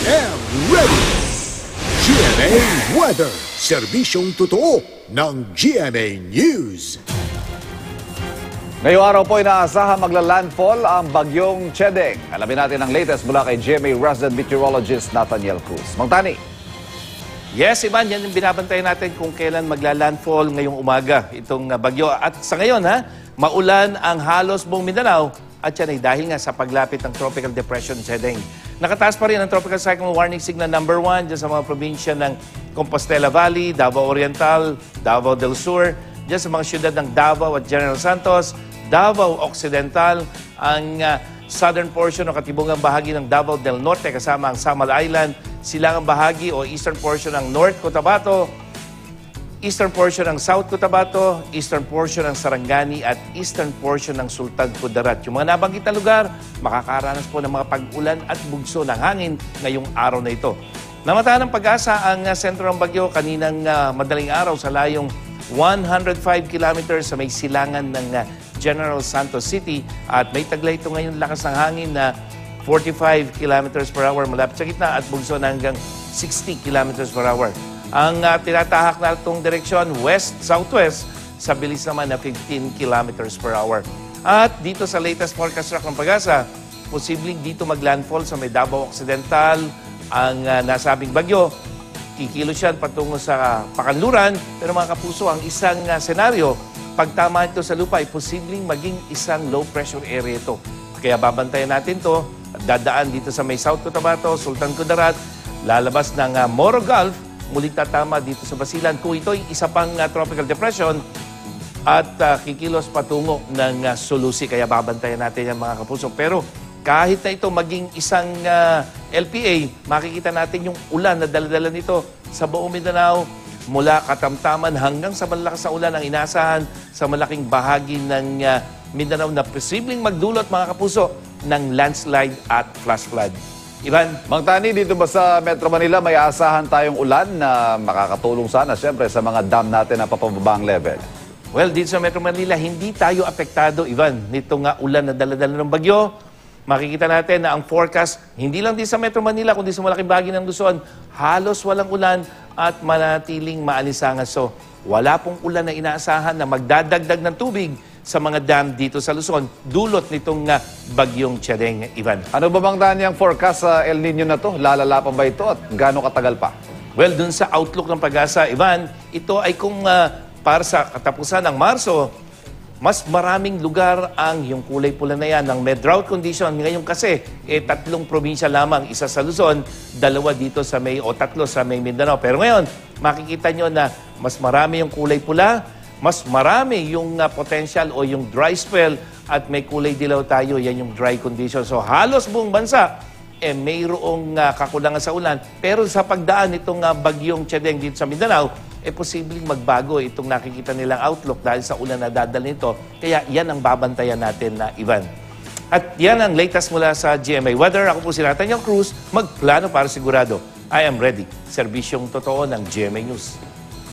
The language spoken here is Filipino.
am ready! GMA Weather, serbisyong totoo ng GMA News. Ngayong araw po inaasahan magla-landfall ang bagyong Chedeng. Alamin natin ang latest mula kay GMA resident meteorologist Nathaniel Cruz. Mang Tani. Yes, Ivan, yan yung binabantayan natin kung kailan magla-landfall ngayong umaga itong bagyo. At sa ngayon, maulan ang halos buong Mindanao at yan ay dahil nga sa paglapit ng Tropical Depression Chedeng. Nakataas pa rin ang Tropical Cyclone Warning Signal number 1 dyan sa mga probinsya ng Compostela Valley, Davao Oriental, Davao del Sur, dyan sa mga syudad ng Davao at General Santos, Davao Occidental, ang southern portion o katibungang bahagi ng Davao del Norte kasama ang Samal Island, silangang bahagi o eastern portion ng North Cotabato, eastern portion ng South Cotabato, eastern portion ng Sarangani at eastern portion ng Sultan Kudarat. Yung mga nabanggit na lugar, makakaranas po ng mga pag-ulan at bugso ng hangin ngayong araw na ito. Namataan ng pag-asa ang sentro ng bagyo kaninang madaling araw sa layong 105 kilometers sa may silangan ng General Santos City at may taglay ito ngayon lakas ng hangin na 45 kilometers per hour malapit sa gitna at bugso na hanggang 60 kilometers per hour. Ang tinatahak na itong direksyon west-southwest sa bilis naman na 15 kilometers per hour. At dito sa latest forecast track ng pag-asa, posibleng dito maglandfall sa may Davao Occidental ang nasabing bagyo. Kikilos yan patungo sa Pakanluran, pero mga kapuso, ang isang senaryo, pagtama ito sa lupa, ay posibleng maging isang low pressure area ito. Kaya babantayan natin to, dadaan dito sa may South Cotabato, Sultan Kudarat, lalabas ng Moro Gulf, muling tatama dito sa Basilan. Kung ito'y isa pang tropical depression at kikilos patungo ng Sulusi. Kaya babantayan natin yan mga kapuso. Pero kahit na ito maging isang LPA, makikita natin yung ulan na daladala nito sa buong Mindanao mula katamtaman hanggang sa malakas na ulan ang inaasahan sa malaking bahagi ng Mindanao na posibleng magdulot mga kapuso ng landslide at flash flood. Ivan? Mang Tani, dito ba sa Metro Manila may aasahan tayong ulan na makakatulong sana siyempre sa mga dam natin na papababang level? Well, dito sa Metro Manila, hindi tayo apektado, Ivan, nitong ulan na daladala ng bagyo. Makikita natin na ang forecast, hindi lang din sa Metro Manila, kundi sa malaking bahagi ng Luzon, halos walang ulan at manatiling maalisangan. So, wala pong ulan na inaasahan na magdadagdag ng tubig sa mga dam dito sa Luzon, dulot nitong bagyong Chedeng, Ivan. Ano ba bang Tani ang forecast sa El Nino na to? Lalala pa ba ito at gaano katagal pa? Well, dun sa outlook ng pag-asa, Ivan, ito ay kung para sa katapusan ng Marso, mas maraming lugar ang yung kulay pula na yan ng may drought condition. Ngayon kasi, 3 probinsya lamang, isa sa Luzon, 2 dito sa may, o 3 sa may Mindanao. Pero ngayon, makikita nyo na mas marami yung kulay pula, mas marami yung potential o yung dry spell at may kulay dilaw tayo, yan yung dry condition. So halos buong bansa, mayroong kakulangan sa ulan. Pero sa pagdaan itong bagyong Chedeng dito sa Mindanao, posibleng magbago itong nakikita nilang outlook dahil sa ulan na dadala nito. Kaya yan ang babantayan natin na Ivan. At yan ang latest mula sa GMA Weather. Ako po si Nathaniel Cruz, magplano para sigurado. I am ready. Serbisyong totoo ng GMA News.